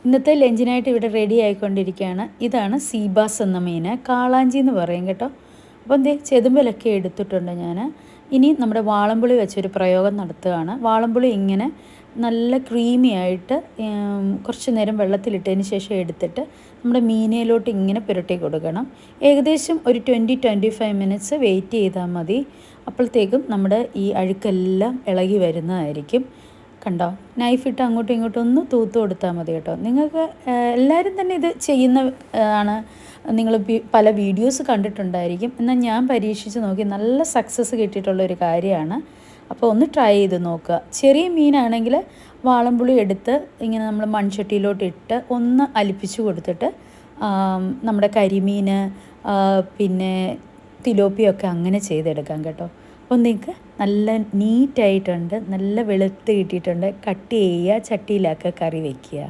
ഇന്നത്തെ ലഞ്ചിനായിട്ട് ഇവിടെ റെഡി ആയിക്കൊണ്ടിരിക്കുകയാണ്. ഇതാണ് സീബാസ് എന്ന മീൻ, കാളാഞ്ചി എന്ന് പറയും കേട്ടോ. അപ്പോൾ എന്തേ ചെതുമ്പലൊക്കെ എടുത്തിട്ടുണ്ട് ഞാൻ. ഇനി നമ്മുടെ വാളംപുളി വെച്ചൊരു പ്രയോഗം നടത്തുകയാണ്. വാളംപുളി ഇങ്ങനെ നല്ല ക്രീമി ആയിട്ട് കുറച്ച് നേരം വെള്ളത്തിലിട്ടതിന് ശേഷം എടുത്തിട്ട് നമ്മുടെ മീനയിലോട്ട് ഇങ്ങനെ പുരട്ടി കൊടുക്കണം. ഏകദേശം ഒരു 20-25 മിനിറ്റ്സ് വെയിറ്റ് ചെയ്താൽ മതി. അപ്പോഴത്തേക്കും നമ്മുടെ ഈ അഴുക്കെല്ലാം ഇളകി വരുന്നതായിരിക്കും. കണ്ടോ, നൈഫിട്ട് അങ്ങോട്ടും ഇങ്ങോട്ടും ഒന്ന് തൂത്ത് കൊടുത്താൽ മതി കേട്ടോ. നിങ്ങൾക്ക് എല്ലാവരും തന്നെ ഇത് ചെയ്യുന്ന ആണ്. നിങ്ങൾ പല വീഡിയോസ് കണ്ടിട്ടുണ്ടായിരിക്കും. എന്നാൽ ഞാൻ പരീക്ഷിച്ച് നോക്കി നല്ല സക്സസ് കിട്ടിയിട്ടുള്ളൊരു കാര്യമാണ്. അപ്പോൾ ഒന്ന് ട്രൈ ചെയ്ത് നോക്കുക. ചെറിയ മീനാണെങ്കിൽ വാളംപുളി എടുത്ത് ഇങ്ങനെ നമ്മൾ മൺചട്ടിയിലോട്ട് ഇട്ട് ഒന്ന് അലിപ്പിച്ച് കൊടുത്തിട്ട് നമ്മുടെ കരിമീൻ പിന്നെ തിലോപ്പിയൊക്കെ അങ്ങനെ ചെയ്തെടുക്കാം കേട്ടോ. അപ്പോൾ നിങ്ങൾക്ക് നല്ല നീറ്റായിട്ടുണ്ട്, നല്ല വെളുത്ത് കിട്ടിയിട്ടുണ്ട്. കട്ട് ചെയ്യുക, ചട്ടിയിലാക്കുക, കറി വയ്ക്കുക.